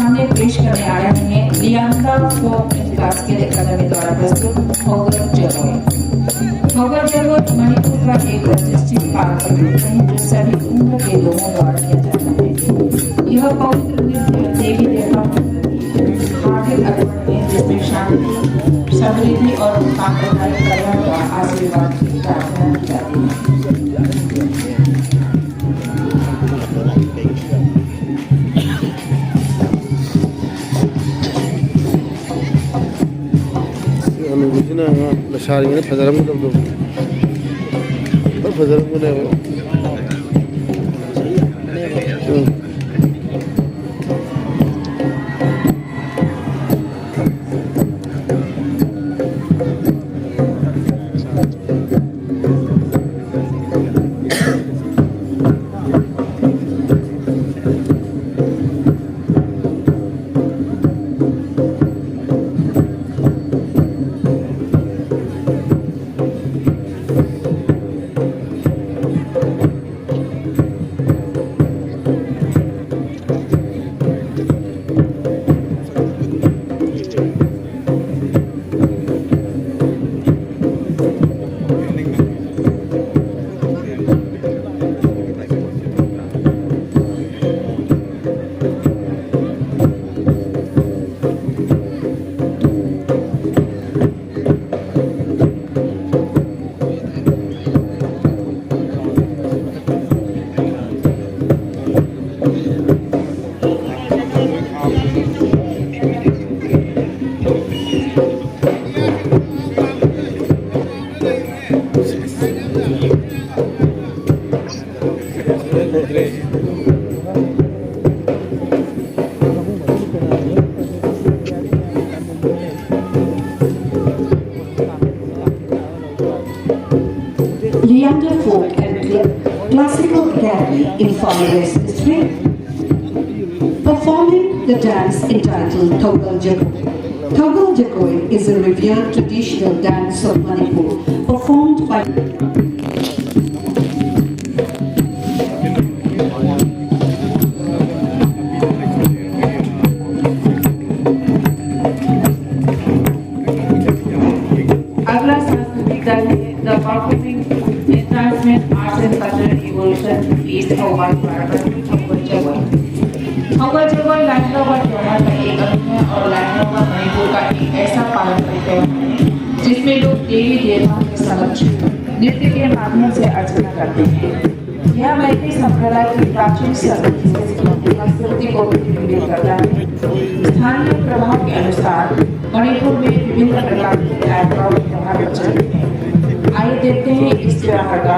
सामने पेश करने आ रहे हैं लियांगा फोक क्लास के अकादमी द्वारा प्रस्तुत होगर जगोय। होगर जगोय मणिपुर का एक प्रतिष्ठित पारंपरिक नृत्य है जो सभी उम्र के लोगों द्वारा किया जाता है। यह पवित्र नृत्य देवी देवताओं हार्दिक अर्पण है जिसमें शांति, समृद्धि और सांप्रदायिक कल्याण का आशीर्वाद की प्रार्थना की जाती है। Masyari fadaram ko daw. Fadaram ko na yun. Lianda Folk and Classical Academy in West District, performing the dance entitled Thogal Jakoi. Thogal Jakoi is a revered traditional dance of Manipur, performed by the performing enhancement arts and cultural evolution is a wide variety of Jagoi. होगर जगोय लैंडो का त्योहार का एक अंग है और लैंडो का मणिपुर का एक ऐसा पारंपरिक त्योहार है जिसमें लोग देवी देवताओं के समक्ष नृत्य के माध्यम से अर्चना करते हैं। यह मैत्री संप्रदाय की प्राचीन संस्कृति को प्रतिबिंबित करता है। स्थानीय प्रभाव के अनुसार मणिपुर में विभिन्न प्रकार के त्योहार प्रचलित हैं। आइए देखते हैं इस त्योहार का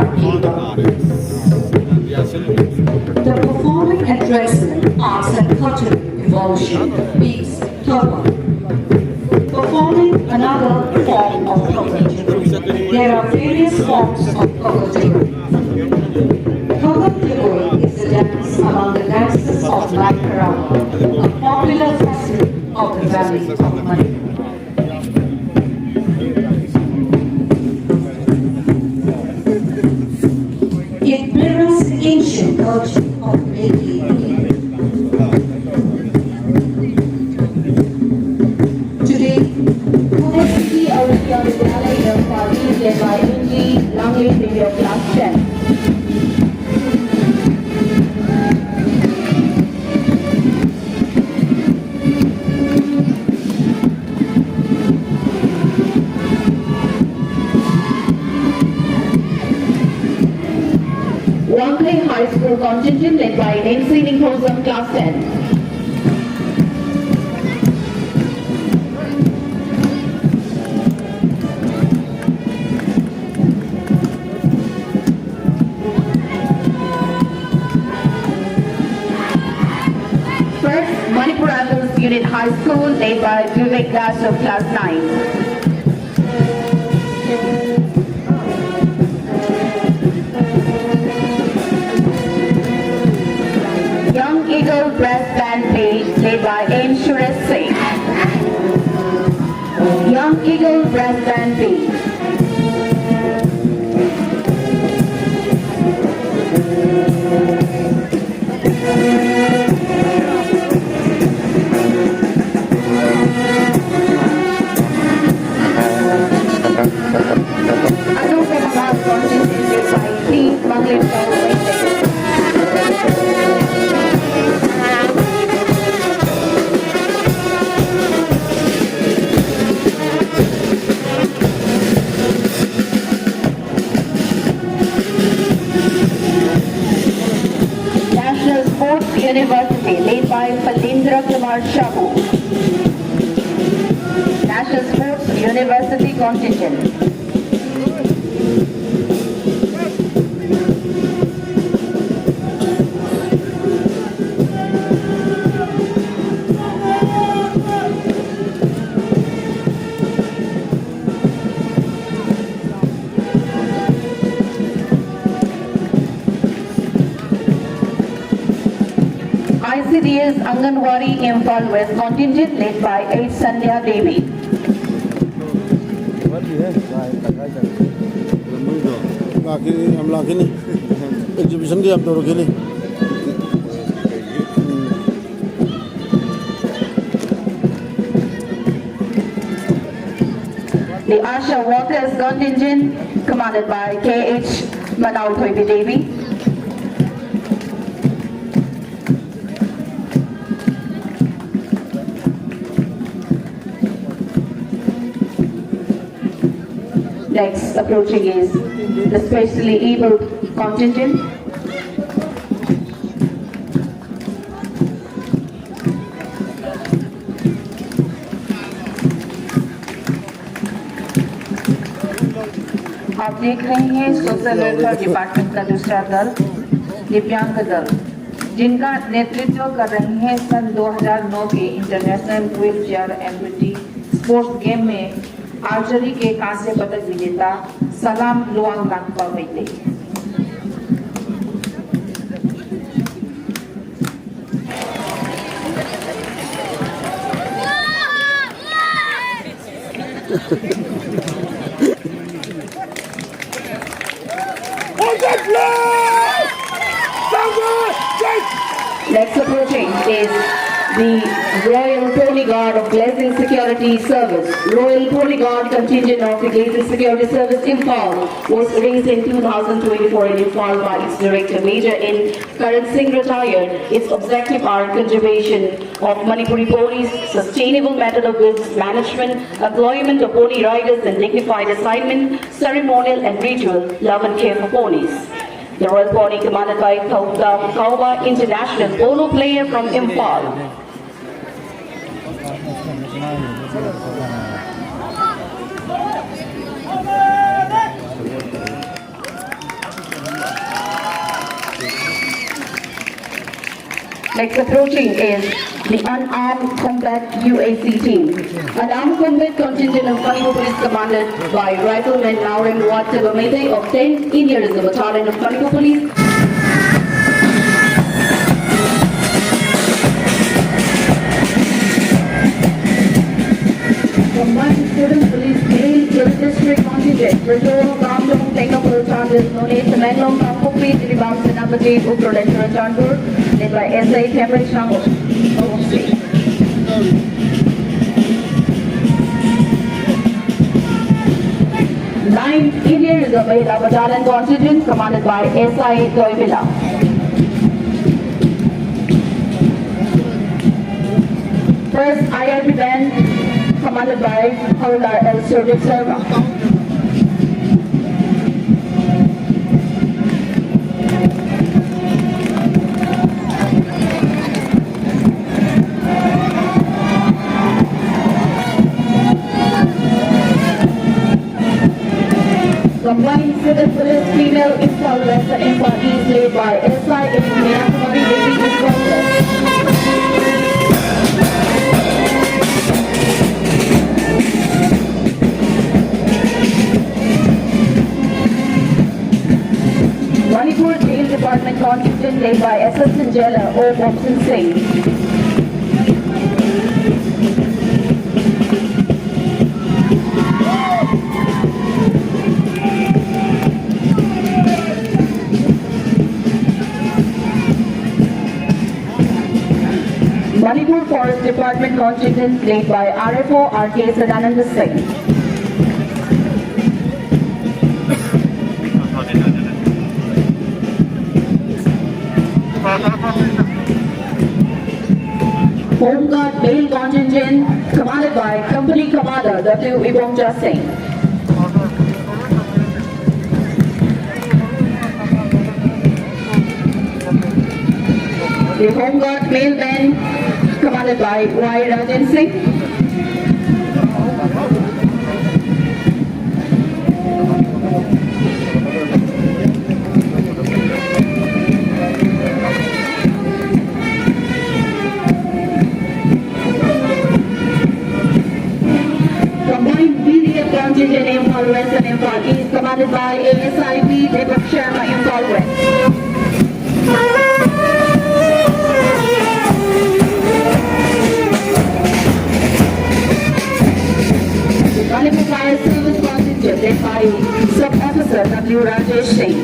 the performing and dressing arts and cultural evolution is Thogal. Performing another form of Thogal. There are various forms of Thogal. Thogal is a dance among the dances of ningthiraba, a popular festival of the valley of Manipur. It mirrors the ancient culture of Medieval India. Today, University of Kanglei party led by Kanglei of class 10. Kanglei High School contingent led by Infotainment class 10. First, Manipur Adults Unit High School led by Vivek Das of class 9. Eagle Brass Band page led by N. Suresh Singh. Young Eagle Brass Band page. University, led by Falendra Kumar Shahu. National Sports University contingent. ICDS Anganwadi Imphal West contingent led by H. Sandhya Devi. हम लाके नहीं exhibition के हम दोनों के लिए The Asha Workers contingent commanded by K.H. Manau Thoibi Devi. Next approaching is the specially abled contingent. आप देख रहे हैं सोशल वेलफेयर डिपार्टमेंट का दूसरा दल, दिव्यांग दल, जिनका नेतृत्व कर रहे हैं सन 2009 के international wheelchair amputee sports game में आर्चरी के कांस्य पदक विजेता सलाम लुआंग लांगपा वैते। Next approaching is the Royal Pony Guard of Blessing Security Service. Royal Pony Guard contingent of the Blessing Security Service Imphal was raised in 2024 in Imphal by its Director Major in Karan Singh retired. Its objectives are conservation of Manipuri ponies, sustainable method of business management, employment of pony riders and dignified assignment, ceremonial and ritual, love and care for ponies. The Royal Pony commanded by Kauba International polo player from Imphal. Next approaching is the Unarmed Combat UAC team. Unarmed Combat contingent of Manipur is commanded by Rifleman Naureng Watabamete of 10th Indian Reserve Battalion of Manipur Police. Combined Student Police Hill District contingent. Rajoro Kamlong Tengapur charges known as the Menlong Kampupi Diribam Senapati Uprolentra Chandur, led by S.I. Temple Chango. Ninth Indian Reserve Battalion contingent commanded by S.I. Doivila. First IRP band commanded by Havildar L. Surjit Sarva. Combined Civil Police Female Imphal West and Imphal East led by S.I. Yengminnasi Manipur Jail Department contingent led by Assistant Jailer O. Bobson Singh. Manipur Forest Department contingent led by RFO R.K. Sadananda Singh. Home Guard Bail contingent commanded by Company Commander W. Ibongja Singh. The Home Guard male band commanded by Y. Rajan Singh. Contingent Imphal West and Imphal East commanded by ASIP Deepak Sharma Imphal West. Manipur Fire Service Contingent led by Sub-Officer W. Rajesh Singh.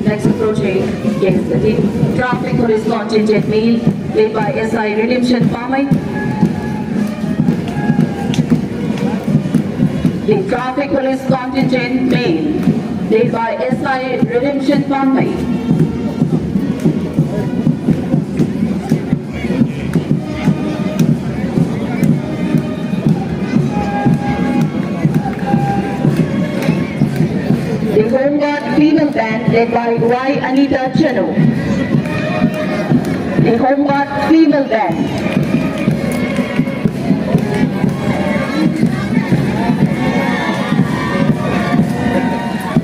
Next approaching is the Traffic Police Contingent male led by SI Redemption Pamai. The Traffic Police Contingent male led by SI Redemption Pamai. The Home Guard female band led by Y. Anita Chanu. The Home Guard female band.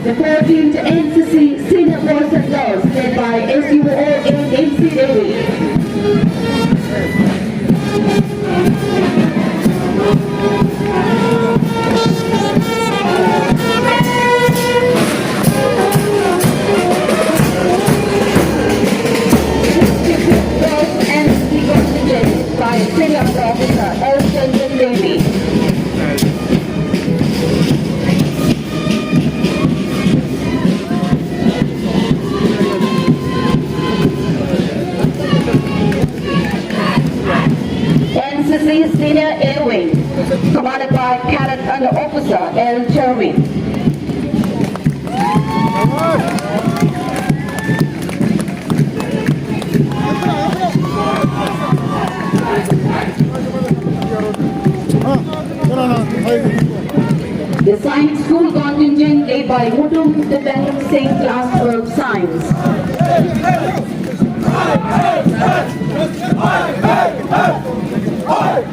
The 14th NCC Senior Boys and Girls led by SUO MC Devi. By Senior Officer L. Chandan Devi. NCC Senior Air Wing, commanded by Cadet Under Officer L. Cherwin. The Science School Contingent led by Mutum Titendra Singh, Class 12 Science.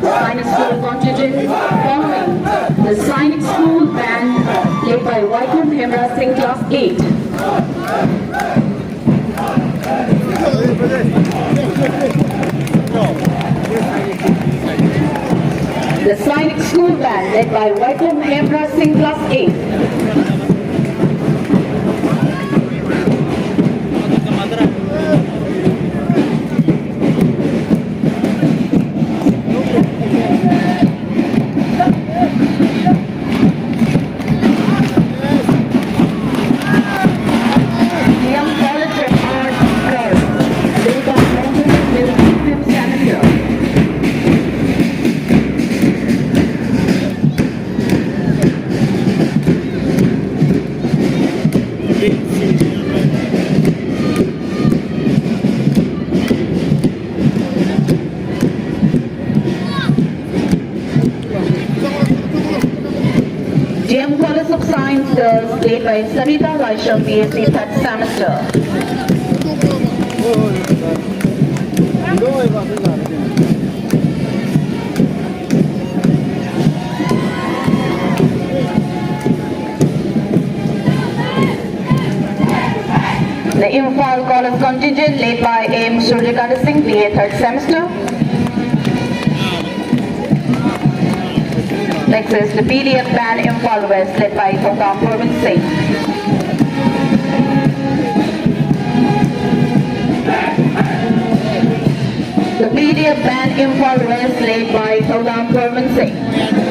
Science School Contingent following the Science School Band led by Vaikom Hemra Singh, Class 8. The Science School Band led by Vaikom Hemra Singh, Class 8. GM College of Science Girls led by Sarita Vaisham, BSc 3rd semester. The Imphal College Contingent led by M. Surjakanta Singh, BA 3rd semester. Next is the PDF Band Imphal West led by Tokam Purman Singh. The PDF Band Imphal West led by Tokam Purman Singh.